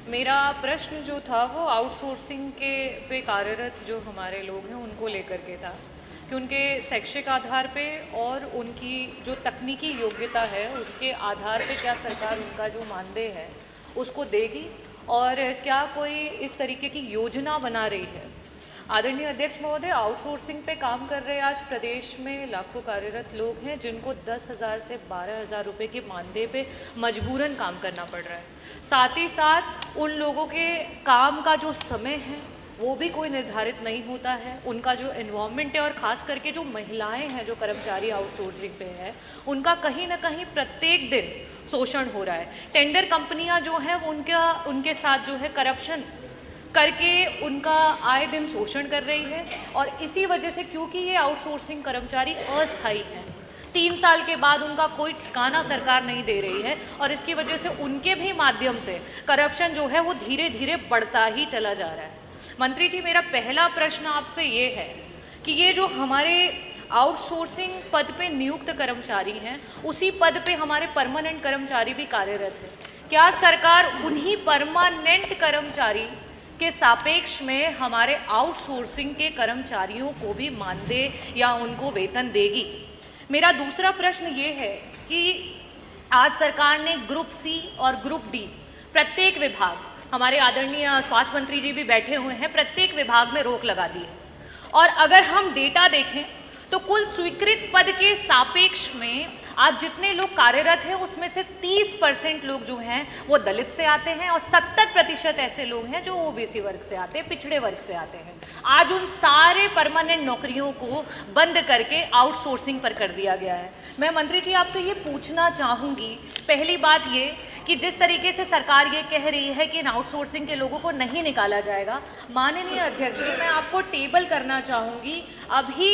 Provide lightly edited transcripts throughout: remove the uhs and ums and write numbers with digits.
मेरा प्रश्न जो था वो आउटसोर्सिंग के पे कार्यरत जो हमारे लोग हैं उनको लेकर के था कि उनके शैक्षिक आधार पे और उनकी जो तकनीकी योग्यता है उसके आधार पे क्या सरकार उनका जो मानदेय है उसको देगी और क्या कोई इस तरीके की योजना बना रही है। आदरणीय अध्यक्ष महोदय, आउटसोर्सिंग पे काम कर रहे आज प्रदेश में लाखों कार्यरत लोग हैं जिनको 10,000 से 12,000 रुपये के मानदेय पे मजबूरन काम करना पड़ रहा है। साथ ही साथ उन लोगों के काम का जो समय है वो भी कोई निर्धारित नहीं होता है। उनका जो एनवायरनमेंट है और ख़ास करके जो महिलाएं हैं जो कर्मचारी आउटसोर्सिंग पे हैं उनका कहीं ना कहीं प्रत्येक दिन शोषण हो रहा है। टेंडर कंपनियां जो हैं उनके साथ जो है करप्शन करके उनका आए दिन शोषण कर रही है और इसी वजह से क्योंकि ये आउटसोर्सिंग कर्मचारी अस्थायी हैं, 3 साल के बाद उनका कोई ठिकाना सरकार नहीं दे रही है और इसकी वजह से उनके भी माध्यम से करप्शन जो है वो धीरे धीरे बढ़ता ही चला जा रहा है। मंत्री जी, मेरा पहला प्रश्न आपसे ये है कि ये जो हमारे आउटसोर्सिंग पद पे नियुक्त कर्मचारी हैं उसी पद पे हमारे परमानेंट कर्मचारी भी कार्यरत हैं, क्या सरकार उन्हीं परमानेंट कर्मचारी के सापेक्ष में हमारे आउटसोर्सिंग के कर्मचारियों को भी मानदेय या उनको वेतन देगी? मेरा दूसरा प्रश्न ये है कि आज सरकार ने ग्रुप सी और ग्रुप डी प्रत्येक विभाग, हमारे आदरणीय स्वास्थ्य मंत्री जी भी बैठे हुए हैं, प्रत्येक विभाग में रोक लगा दी है और अगर हम डेटा देखें तो कुल स्वीकृत पद के सापेक्ष में आज जितने लोग कार्यरत हैं उसमें से 30% लोग जो हैं वो दलित से आते हैं और 70% ऐसे लोग हैं जो ओबीसी वर्ग से आते हैं, पिछड़े वर्ग से आते हैं। आज उन सारे परमानेंट नौकरियों को बंद करके आउटसोर्सिंग पर कर दिया गया है। मैं मंत्री जी आपसे ये पूछना चाहूँगी, पहली बात ये कि जिस तरीके से सरकार ये कह रही है कि इन आउटसोर्सिंग के लोगों को नहीं निकाला जाएगा, माननीय अध्यक्ष जी मैं आपको टेबल करना चाहूँगी। अभी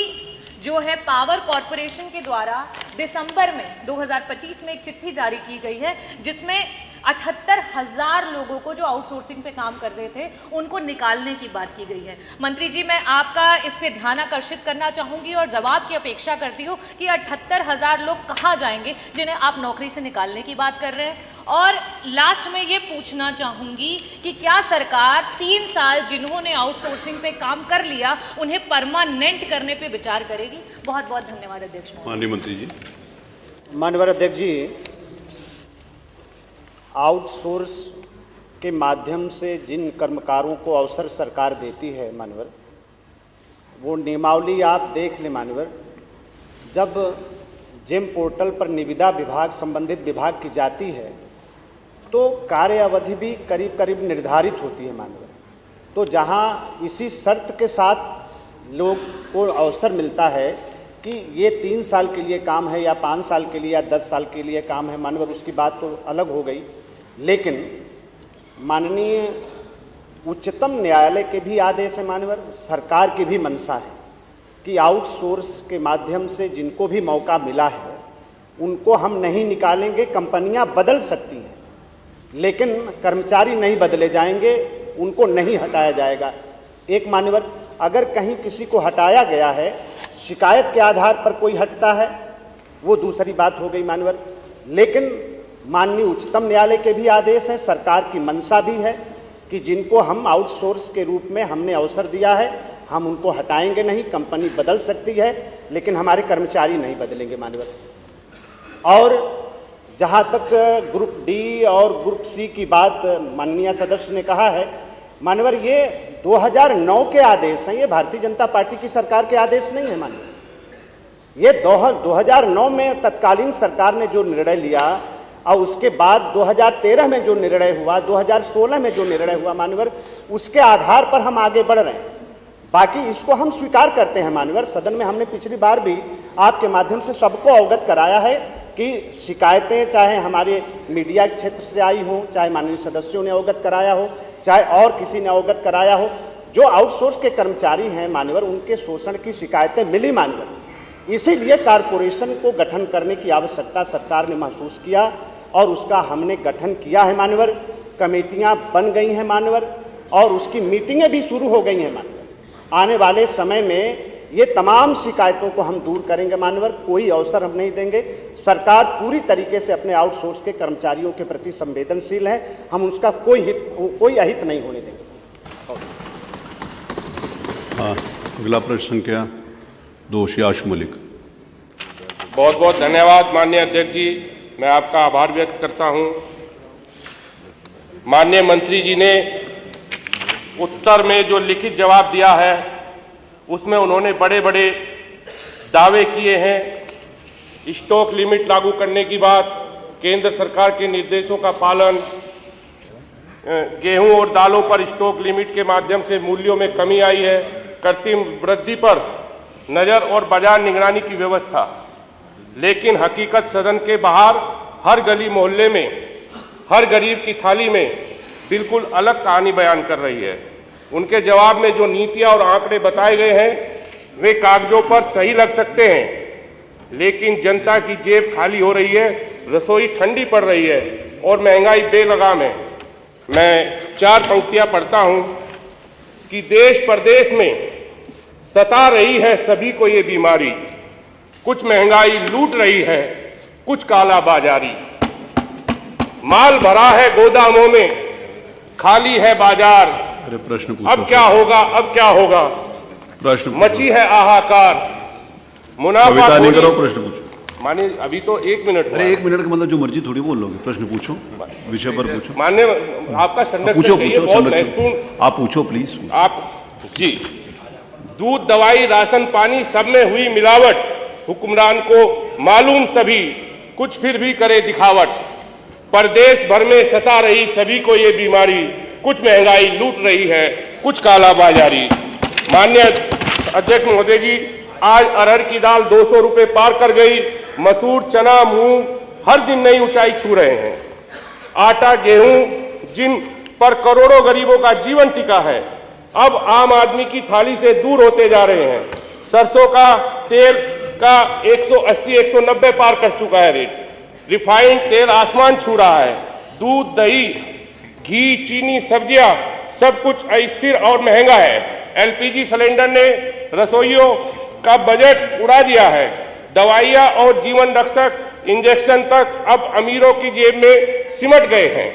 जो है पावर कॉरपोरेशन के द्वारा दिसंबर में 2025 में एक चिट्ठी जारी की गई है जिसमें 78,000 लोगों को जो आउटसोर्सिंग पे काम कर रहे थे उनको निकालने की बात की गई है। मंत्री जी, मैं आपका इस पे ध्यान आकर्षित करना चाहूँगी और जवाब की अपेक्षा करती हूँ कि 78,000 लोग कहाँ जाएंगे जिन्हें आप नौकरी से निकालने की बात कर रहे हैं। और लास्ट में ये पूछना चाहूँगी कि क्या सरकार 3 साल जिन्होंने आउटसोर्सिंग पे काम कर लिया उन्हें परमानेंट करने पे विचार करेगी? बहुत बहुत धन्यवाद अध्यक्ष। माननीय मंत्री जी। माननीय अध्यक्ष जी, आउटसोर्स के माध्यम से जिन कर्मकारों को अवसर सरकार देती है मानवर, वो नियमावली आप देख लें मानवर। जब जेम पोर्टल पर निविदा विभाग संबंधित विभाग की जाती है तो कार्य अवधि भी करीब करीब निर्धारित होती है मानवर। तो जहाँ इसी शर्त के साथ लोग को अवसर मिलता है कि ये 3 साल के लिए काम है या 5 साल के लिए या 10 साल के लिए काम है मानवर, उसकी बात तो अलग हो गई। लेकिन माननीय उच्चतम न्यायालय के भी आदेश है मानवर, सरकार की भी मंशा है कि आउटसोर्स के माध्यम से जिनको भी मौका मिला है उनको हम नहीं निकालेंगे। कंपनियां बदल सकती हैं लेकिन कर्मचारी नहीं बदले जाएंगे, उनको नहीं हटाया जाएगा। एक मान्यवर, अगर कहीं किसी को हटाया गया है, शिकायत के आधार पर कोई हटता है, वो दूसरी बात हो गई मान्यवर। लेकिन माननीय उच्चतम न्यायालय के भी आदेश हैं, सरकार की मंशा भी है कि जिनको हम आउटसोर्स के रूप में हमने अवसर दिया है हम उनको हटाएंगे नहीं। कंपनी बदल सकती है लेकिन हमारे कर्मचारी नहीं बदलेंगे मान्यवर। और जहाँ तक ग्रुप डी और ग्रुप सी की बात माननीय सदस्य ने कहा है मान्यवर, ये 2009 के आदेश हैं, ये भारतीय जनता पार्टी की सरकार के आदेश नहीं है मान्यवर। ये 2009 में तत्कालीन सरकार ने जो निर्णय लिया और उसके बाद 2013 में जो निर्णय हुआ, 2016 में जो निर्णय हुआ मान्यवर, उसके आधार पर हम आगे बढ़ रहे हैं। बाकी इसको हम स्वीकार करते हैं मान्यवर। सदन में हमने पिछली बार भी आपके माध्यम से सबको अवगत कराया है कि शिकायतें चाहे हमारे मीडिया क्षेत्र से आई हों, चाहे माननीय सदस्यों ने अवगत कराया हो, चाहे और किसी ने अवगत कराया हो, जो आउटसोर्स के कर्मचारी हैं मान्यवर उनके शोषण की शिकायतें मिली मान्यवर। इसीलिए कारपोरेशन को गठन करने की आवश्यकता सरकार ने महसूस किया और उसका हमने गठन किया है मान्यवर। कमेटियां बन गई हैं मान्यवर और उसकी मीटिंगें भी शुरू हो गई हैं मान्यवर। आने वाले समय में ये तमाम शिकायतों को हम दूर करेंगे मान्यवर, कोई अवसर हम नहीं देंगे। सरकार पूरी तरीके से अपने आउटसोर्स के कर्मचारियों के प्रति संवेदनशील है, हम उसका कोई अहित नहीं होने देंगे। अगला प्रश्न संख्या 2 शियाश मलिक। बहुत बहुत धन्यवाद माननीय अध्यक्ष जी, मैं आपका आभार व्यक्त करता हूं। माननीय मंत्री जी ने उत्तर में जो लिखित जवाब दिया है उसमें उन्होंने बड़े बड़े दावे किए हैं। स्टॉक लिमिट लागू करने की बात, केंद्र सरकार के निर्देशों का पालन, गेहूं और दालों पर स्टॉक लिमिट के माध्यम से मूल्यों में कमी आई है, कृत्रिम वृद्धि पर नज़र और बाजार निगरानी की व्यवस्था। लेकिन हकीकत सदन के बाहर हर गली मोहल्ले में, हर गरीब की थाली में बिल्कुल अलग कहानी बयान कर रही है। उनके जवाब में जो नीतियां और आंकड़े बताए गए हैं वे कागजों पर सही लग सकते हैं, लेकिन जनता की जेब खाली हो रही है, रसोई ठंडी पड़ रही है और महंगाई बेलगाम है। मैं 4 पंक्तियां पढ़ता हूं कि देश प्रदेश में सता रही है सभी को ये बीमारी, कुछ महंगाई लूट रही है, कुछ काला बाजारी। माल भरा है गोदामों में, खाली है बाजार। अरे प्रश्न पूछो। अब क्या होगा, अब क्या होगा? प्रश्न मची है हाहाकार, मुनाफा नहीं करो, प्रश्न पूछो। मानिए अभी तो 1 मिनट। अरे 1 मिनट का मतलब जो मर्जी थोड़ी बोल लोगे, प्रश्न पूछो, विषय पर पूछो। माननीय आपका संरक्षण पूछो चाहिए, पूछो, बहुत संरक्षण महत्वपूर्ण। आप पूछो प्लीज। आप जी, दूध, दवाई, राशन पानी सब में हुई मिलावट, हुक्मरान को मालूम सभी, कुछ फिर भी करे दिखावट। प्रदेश भर में सता रही सभी को ये बीमारी, कुछ महंगाई लूट रही है, कुछ काला बाजारी। माननीय अध्यक्ष महोदय जी, आज अरहर की दाल 200 रुपये पार कर गई, मसूर, चना, मूंग हर दिन नई ऊंचाई छू रहे हैं। आटा, गेहूं जिन पर करोड़ों गरीबों का जीवन टिका है, अब आम आदमी की थाली से दूर होते जा रहे हैं। सरसों का तेल का 180-190 पार कर चुका है रेट। रिफाइंड तेल आसमान छू रहा है। दूध, दही, घी, चीनी, सब्जियां सब कुछ अस्थिर और महंगा है। एलपीजी सिलेंडर ने रसोइयों का बजट उड़ा दिया है। दवाइयां और जीवन रक्षक इंजेक्शन तक अब अमीरों की जेब में सिमट गए हैं।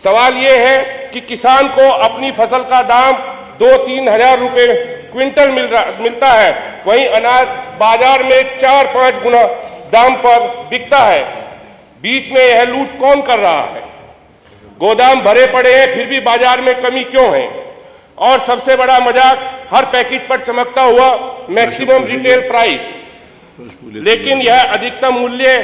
सवाल ये है कि किसान को अपनी फसल का दाम 2-3 हजार रुपये क्विंटल मिलता है, वहीं अनाज बाजार में 4-5 गुना दाम पर बिकता है। बीच में यह लूट कौन कर रहा है? गोदाम भरे पड़े हैं फिर भी बाजार में कमी क्यों है? और सबसे बड़ा मजाक, हर पैकेट पर चमकता हुआ मैक्सिमम रिटेल प्राइस, लेकिन यह अधिकतम मूल्य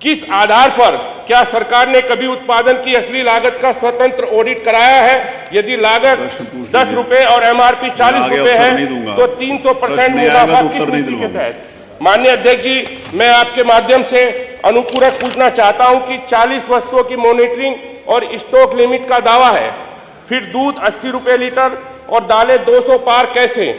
किस आधार पर? क्या सरकार ने कभी उत्पादन की असली लागत का स्वतंत्र ऑडिट कराया है? यदि लागत 10 रुपए और एमआरपी 40 रुपए है तो 300% मुनाफा किस नीति के तहत? माननीय अध्यक्ष जी, मैं आपके माध्यम से अनुपूरक पूछना चाहता हूं कि 40 वस्तुओं की मॉनिटरिंग और स्टॉक लिमिट का दावा है, फिर दूध 80 रुपए लीटर और दालें 200 पार कैसे?